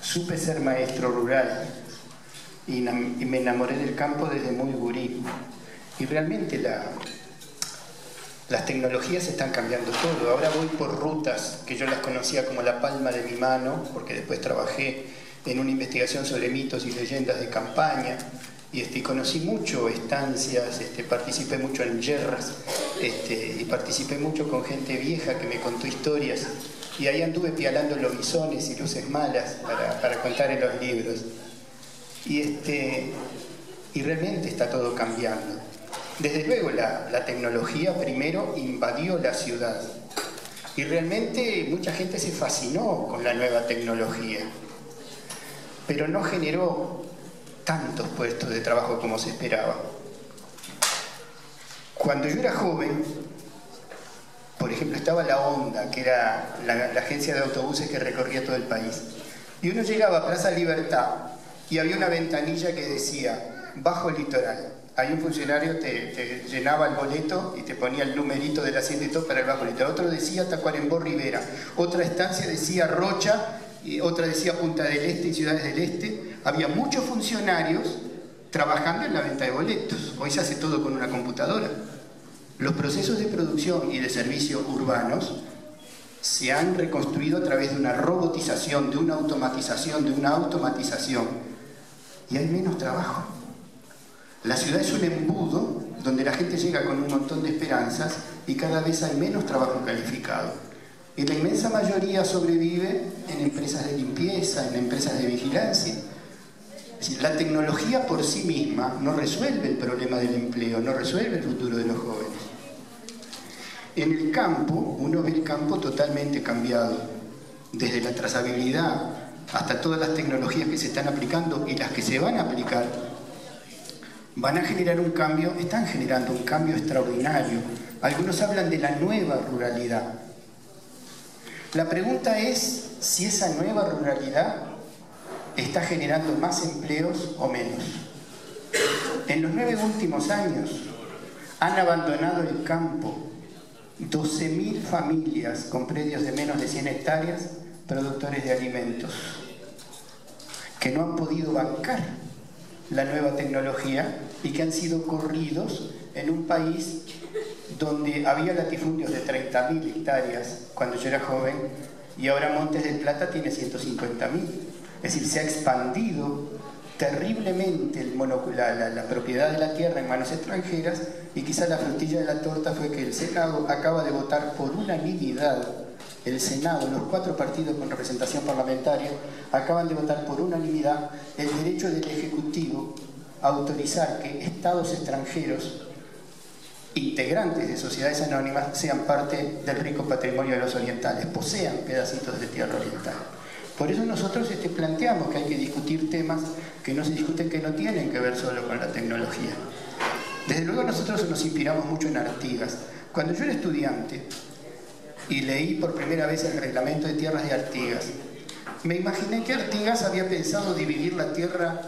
supe ser maestro rural y me enamoré del campo desde muy gurí. Y realmente las tecnologías están cambiando todo. Ahora voy por rutas que yo las conocía como la palma de mi mano, porque después trabajé en una investigación sobre mitos y leyendas de campaña, y conocí mucho estancias, participé mucho en yerras, y participé mucho con gente vieja que me contó historias, y ahí anduve pialando lobisones y luces malas para contar en los libros. Y realmente está todo cambiando. Desde luego la tecnología primero invadió la ciudad, y realmente mucha gente se fascinó con la nueva tecnología, pero no generó tantos puestos de trabajo como se esperaba. Cuando yo era joven, por ejemplo, estaba la Honda, que era la agencia de autobuses que recorría todo el país, y uno llegaba a Plaza Libertad y había una ventanilla que decía Bajo Litoral. Ahí un funcionario te llenaba el boleto y te ponía el numerito del asiento y todo para el Bajo Litoral. Otro decía Tacuarembó Rivera, otra estancia decía Rocha, y otra decía Punta del Este y Ciudades del Este. Había muchos funcionarios trabajando en la venta de boletos. Hoy se hace todo con una computadora. Los procesos de producción y de servicios urbanos se han reconstruido a través de una robotización, de una automatización, y hay menos trabajo. La ciudad es un embudo donde la gente llega con un montón de esperanzas y cada vez hay menos trabajo calificado. Y la inmensa mayoría sobrevive en empresas de limpieza, en empresas de vigilancia. Es decir, la tecnología por sí misma no resuelve el problema del empleo, no resuelve el futuro de los jóvenes. En el campo, uno ve el campo totalmente cambiado, desde la trazabilidad hasta todas las tecnologías que se están aplicando y las que se van a aplicar, van a generar un cambio, están generando un cambio extraordinario. Algunos hablan de la nueva ruralidad. La pregunta es si esa nueva ruralidad está generando más empleos o menos. En los 9 últimos años han abandonado el campo 12.000 familias con predios de menos de 100 hectáreas, productores de alimentos, que no han podido bancar la nueva tecnología y que han sido corridos en un país donde había latifundios de 30.000 hectáreas cuando yo era joven, y ahora Montes del Plata tiene 150.000. Es decir, se ha expandido terriblemente la propiedad de la tierra en manos extranjeras, y quizá la frutilla de la torta fue que el Senado acaba de votar por unanimidad. El Senado, los 4 partidos con representación parlamentaria, acaban de votar por unanimidad el derecho del Ejecutivo a autorizar que estados extranjeros, integrantes de sociedades anónimas, sean parte del rico patrimonio de los orientales, posean pedacitos de tierra oriental. Por eso nosotros planteamos que hay que discutir temas que no se discuten, que no tienen que ver solo con la tecnología. Desde luego nosotros nos inspiramos mucho en Artigas. Cuando yo era estudiante y leí por primera vez el reglamento de tierras de Artigas, me imaginé que Artigas había pensado dividir la tierra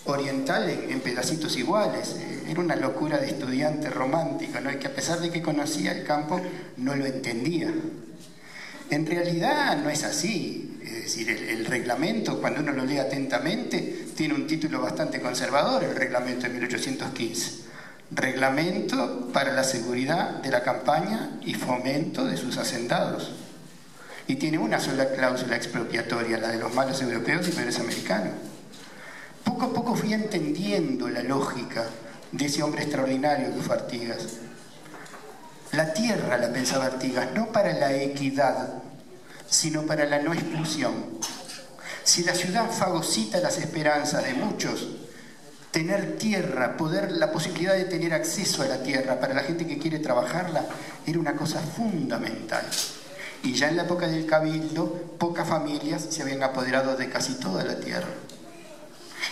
oriental en pedacitos iguales. Era una locura de estudiante romántico, ¿no? Y que a pesar de que conocía el campo, no lo entendía. En realidad no es así. Es decir, el reglamento, cuando uno lo lee atentamente, tiene un título bastante conservador, el reglamento de 1815. Reglamento para la seguridad de la campaña y fomento de sus hacendados. Y tiene una sola cláusula expropiatoria, la de los malos europeos y peores americanos. Poco a poco fui entendiendo la lógica de ese hombre extraordinario que fue Artigas. La tierra, la pensaba Artigas, no para la equidad, sino para la no exclusión. Si la ciudad fagocita las esperanzas de muchos, tener tierra, la posibilidad de tener acceso a la tierra para la gente que quiere trabajarla, era una cosa fundamental. Y ya en la época del Cabildo, pocas familias se habían apoderado de casi toda la tierra.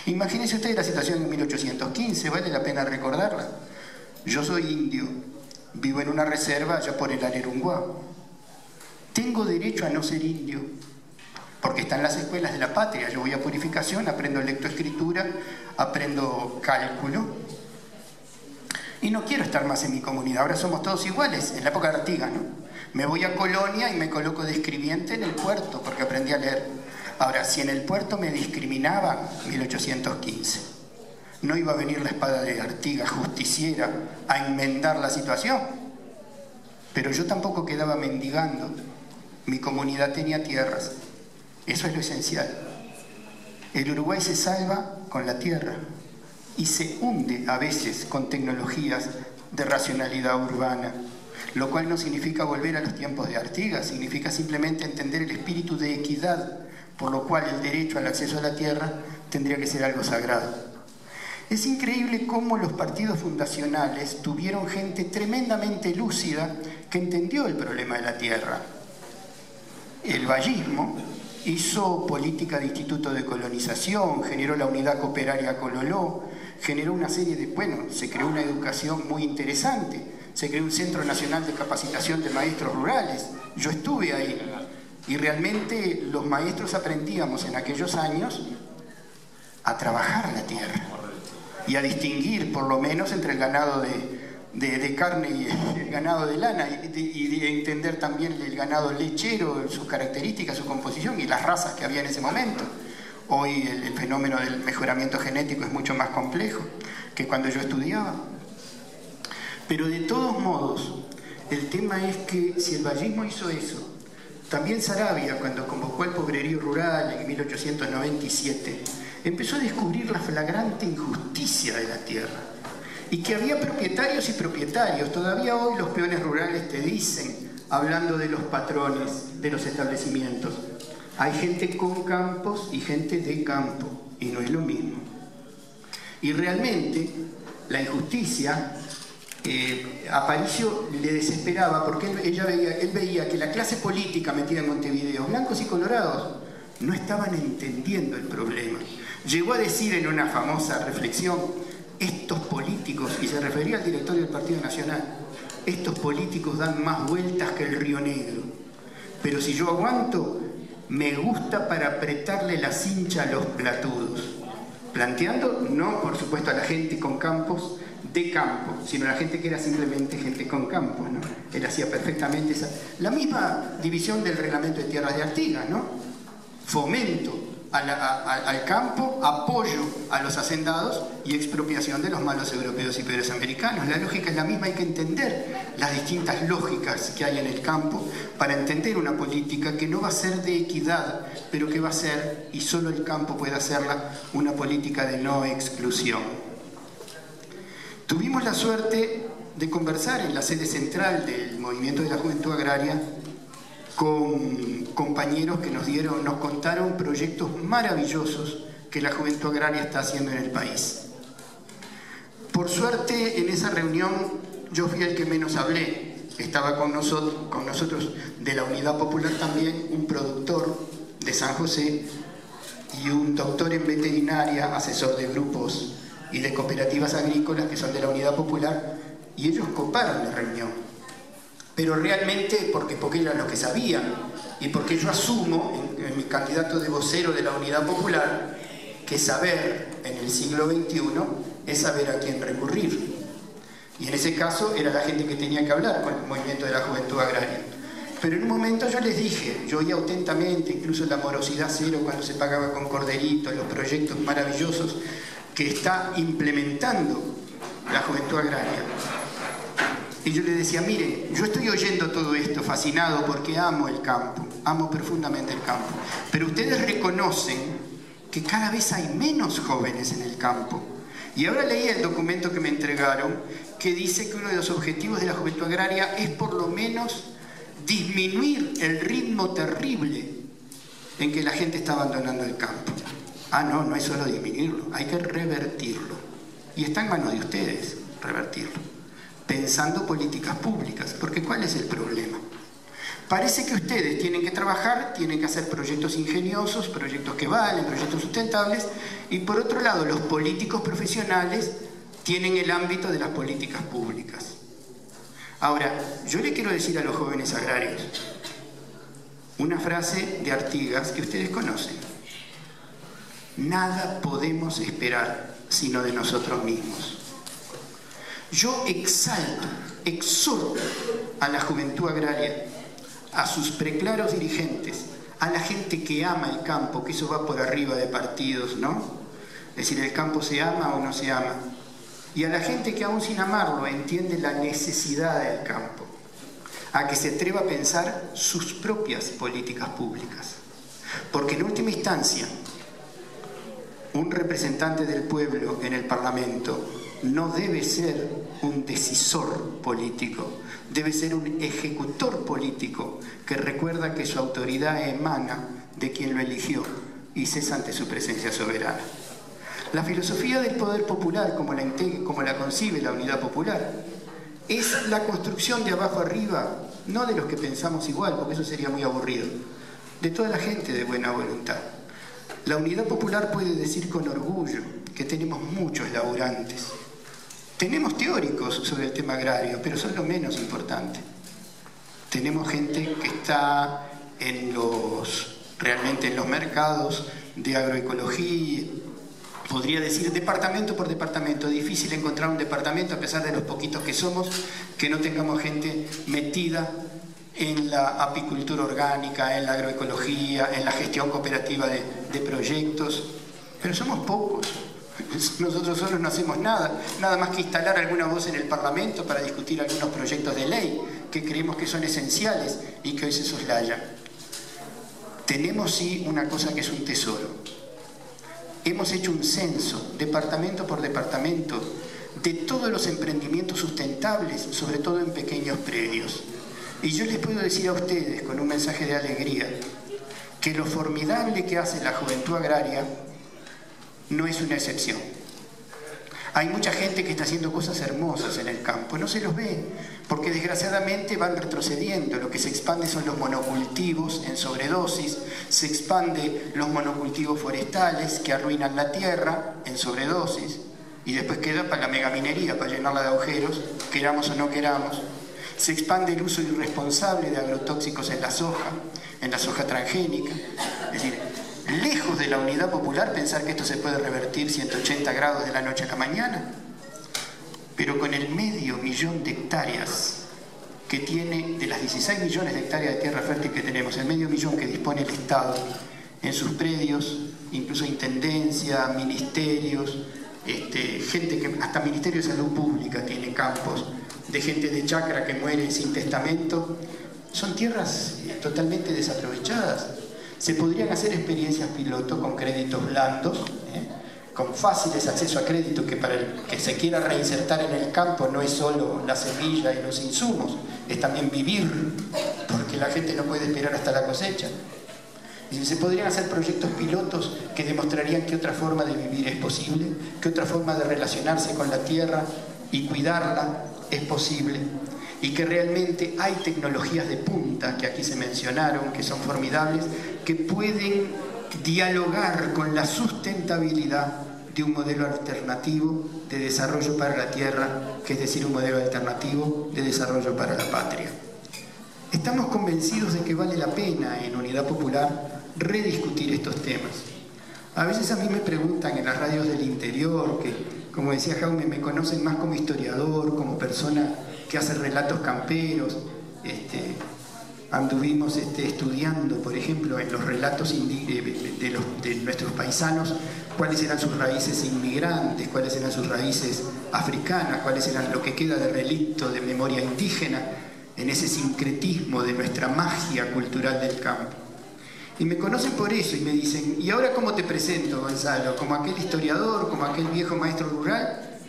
Imagínense ustedes la situación en 1815, vale la pena recordarla. Yo soy indio, vivo en una reserva allá por el Arerunguá. Tengo derecho a no ser indio, porque están las escuelas de la patria. Yo voy a Purificación, aprendo lectoescritura, aprendo cálculo, y no quiero estar más en mi comunidad. Ahora somos todos iguales, en la época de Artigas, ¿no? Me voy a Colonia y me coloco de escribiente en el puerto, porque aprendí a leer. Ahora, si en el puerto me discriminaban, 1815. No iba a venir la espada de Artigas justiciera a enmendar la situación. Pero yo tampoco quedaba mendigando. Mi comunidad tenía tierras. Eso es lo esencial. El Uruguay se salva con la tierra y se hunde a veces con tecnologías de racionalidad urbana, lo cual no significa volver a los tiempos de Artigas, significa simplemente entender el espíritu de equidad, por lo cual el derecho al acceso a la tierra tendría que ser algo sagrado. Es increíble cómo los partidos fundacionales tuvieron gente tremendamente lúcida que entendió el problema de la tierra. El vallismo hizo política de instituto de colonización, generó la unidad cooperaria Cololó, generó una serie de, se creó una educación muy interesante, se creó un Centro Nacional de Capacitación de Maestros Rurales, yo estuve ahí, y realmente los maestros aprendíamos en aquellos años a trabajar la tierra y a distinguir por lo menos entre el ganado de carne y el ganado de lana y de entender también el ganado lechero, sus características, su composición y las razas que había en ese momento. Hoy el fenómeno del mejoramiento genético es mucho más complejo que cuando yo estudiaba. Pero de todos modos, el tema es que si el vallismo hizo eso, también Saravia, cuando convocó al pobrerío rural en 1897, empezó a descubrir la flagrante injusticia de la tierra y que había propietarios y propietarios. Todavía hoy los peones rurales te dicen, hablando de los patrones de los establecimientos, hay gente con campos y gente de campo, y no es lo mismo. Y realmente la injusticia, Aparicio le desesperaba porque él veía que la clase política metida en Montevideo, blancos y colorados, no estaban entendiendo el problema. Llegó a decir en una famosa reflexión, estos políticos, y se refería al directorio del Partido Nacional, estos políticos dan más vueltas que el Río Negro, pero si yo aguanto, me gusta para apretarle la cincha a los platudos. Planteando, no por supuesto a la gente con campos de campo, sino a la gente que era simplemente gente con campos, ¿no? Él hacía perfectamente la misma división del reglamento de tierras de Artigas, ¿no? Fomento al campo, apoyo a los hacendados y expropiación de los malos europeos y peores americanos. La lógica es la misma, hay que entender las distintas lógicas que hay en el campo para entender una política que no va a ser de equidad, pero que va a ser, y solo el campo puede hacerla, una política de no exclusión. Tuvimos la suerte de conversar en la sede central del Movimiento de la Juventud Agraria con compañeros que nos contaron proyectos maravillosos que la Juventud Agraria está haciendo en el país. Por suerte, en esa reunión yo fui el que menos hablé. Estaba con nosotros de la Unidad Popular también un productor de San José y un doctor en veterinaria, asesor de grupos y de cooperativas agrícolas que son de la Unidad Popular, y ellos coparon la reunión. Pero realmente porque eran los que sabían y porque yo asumo en mi candidato de vocero de la Unidad Popular que saber en el siglo XXI es saber a quién recurrir. Y en ese caso era la gente que tenía que hablar con el movimiento de la Juventud Agraria. Pero en un momento yo les dije, yo oía atentamente, incluso la morosidad cero cuando se pagaba con corderitos, los proyectos maravillosos que está implementando la Juventud Agraria. Y yo le decía, miren, yo estoy oyendo todo esto fascinado porque amo el campo, amo profundamente el campo, pero ustedes reconocen que cada vez hay menos jóvenes en el campo. Y ahora leí el documento que me entregaron que dice que uno de los objetivos de la Juventud Agraria es por lo menos disminuir el ritmo terrible en que la gente está abandonando el campo. Ah, no, no es solo disminuirlo, hay que revertirlo. Y está en manos de ustedes revertirlo, pensando políticas públicas, porque ¿cuál es el problema? Parece que ustedes tienen que trabajar, tienen que hacer proyectos ingeniosos, proyectos que valen, proyectos sustentables, y por otro lado los políticos profesionales tienen el ámbito de las políticas públicas. Ahora, yo le quiero decir a los jóvenes agrarios una frase de Artigas que ustedes conocen. Nada podemos esperar sino de nosotros mismos. Yo exhorto a la Juventud Agraria, a sus preclaros dirigentes, a la gente que ama el campo, que eso va por arriba de partidos, ¿no? Es decir, el campo se ama o no se ama. Y a la gente que aún sin amarlo entiende la necesidad del campo, a que se atreva a pensar sus propias políticas públicas. Porque en última instancia, un representante del pueblo en el Parlamento no debe ser un decisor político, debe ser un ejecutor político que recuerda que su autoridad emana de quien lo eligió y cesa ante su presencia soberana. La filosofía del poder popular, como la concibe la Unidad Popular, es la construcción de abajo arriba, no de los que pensamos igual, porque eso sería muy aburrido, de toda la gente de buena voluntad. La Unidad Popular puede decir con orgullo que tenemos muchos laburantes. Tenemos teóricos sobre el tema agrario, pero son lo menos importante. Tenemos gente que está realmente en los mercados de agroecología. Podría decir departamento por departamento. Difícil encontrar un departamento, a pesar de los poquitos que somos, que no tengamos gente metida en la apicultura orgánica, en la agroecología, en la gestión cooperativa de proyectos. Pero somos pocos. Nosotros solos no hacemos nada más que instalar alguna voz en el Parlamento para discutir algunos proyectos de ley que creemos que son esenciales y que hoy se soslayan. Tenemos sí una cosa que es un tesoro. Hemos hecho un censo, departamento por departamento, de todos los emprendimientos sustentables, sobre todo en pequeños predios. Y yo les puedo decir a ustedes, con un mensaje de alegría, que lo formidable que hace la juventud agraria no es una excepción. Hay mucha gente que está haciendo cosas hermosas en el campo, no se los ve, porque desgraciadamente van retrocediendo. Lo que se expande son los monocultivos en sobredosis, se expande los monocultivos forestales que arruinan la tierra en sobredosis, y después queda para la megaminería, para llenarla de agujeros, queramos o no queramos. Se expande el uso irresponsable de agrotóxicos en la soja transgénica. Es decir, lejos de la Unidad Popular pensar que esto se puede revertir 180 grados de la noche a la mañana, pero con el 500.000 de hectáreas que tiene, de las 16 millones de hectáreas de tierra fértil que tenemos, el 500.000 que dispone el Estado en sus predios, incluso intendencia, ministerios, gente que hasta Ministerio de Salud Pública tiene campos, de gente de chacra que muere sin testamento, son tierras totalmente desaprovechadas. Se podrían hacer experiencias piloto con créditos blandos, con fáciles acceso a crédito, que para el que se quiera reinsertar en el campo no es solo la semilla y los insumos, es también vivir, porque la gente no puede esperar hasta la cosecha. Y se podrían hacer proyectos pilotos que demostrarían que otra forma de vivir es posible, que otra forma de relacionarse con la tierra y cuidarla es posible, y que realmente hay tecnologías de punta que aquí se mencionaron, que son formidables, que pueden dialogar con la sustentabilidad de un modelo alternativo de desarrollo para la tierra, que es decir, un modelo alternativo de desarrollo para la patria. Estamos convencidos de que vale la pena en Unidad Popular rediscutir estos temas. A veces a mí me preguntan en las radios del interior, que como decía Jaume, me conocen más como historiador, como persona que hace relatos camperos. Anduvimos estudiando, por ejemplo, en los relatos de nuestros paisanos, cuáles eran sus raíces inmigrantes, cuáles eran sus raíces africanas, cuáles eran lo que queda de relicto de memoria indígena, en ese sincretismo de nuestra magia cultural del campo. Y me conocen por eso y me dicen, ¿y ahora cómo te presento, Gonzalo? ¿Como aquel historiador, como aquel viejo maestro rural?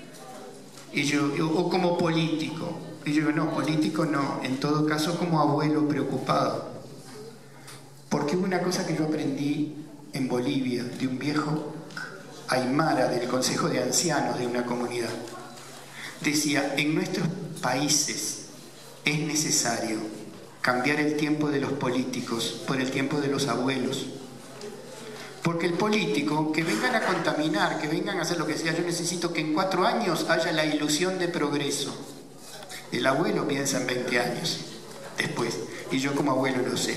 ¿O como político? Y yo digo, no, político no, en todo caso como abuelo preocupado. Porque hubo una cosa que yo aprendí en Bolivia, de un viejo aymara del Consejo de Ancianos de una comunidad. Decía, en nuestros países es necesario cambiar el tiempo de los políticos por el tiempo de los abuelos. Porque el político, que vengan a contaminar, que vengan a hacer lo que sea, yo necesito que en 4 años haya la ilusión de progreso. El abuelo piensa en 20 años después, y yo como abuelo lo sé.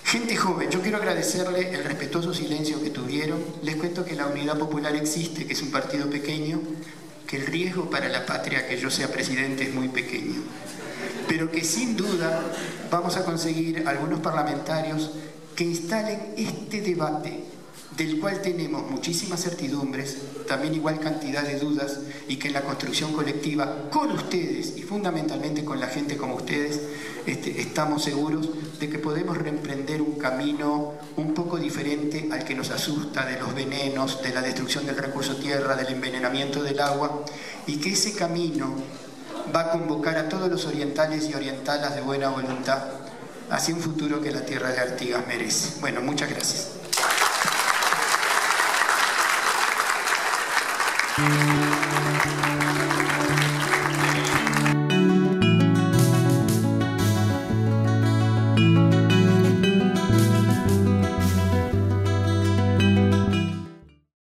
Gente joven, yo quiero agradecerle el respetuoso silencio que tuvieron. Les cuento que la Unidad Popular existe, que es un partido pequeño, que el riesgo para la patria que yo sea presidente es muy pequeño. pero que sin duda vamos a conseguir algunos parlamentarios que instalen este debate, del cual tenemos muchísimas certidumbres, también igual cantidad de dudas, y que en la construcción colectiva, con ustedes y fundamentalmente con la gente como ustedes, estamos seguros de que podemos reemprender un camino un poco diferente al que nos asusta, de los venenos, de la destrucción del recurso tierra, del envenenamiento del agua, y que ese camino va a convocar a todos los orientales y orientalas de buena voluntad hacia un futuro que la tierra de Artigas merece. Bueno, muchas gracias.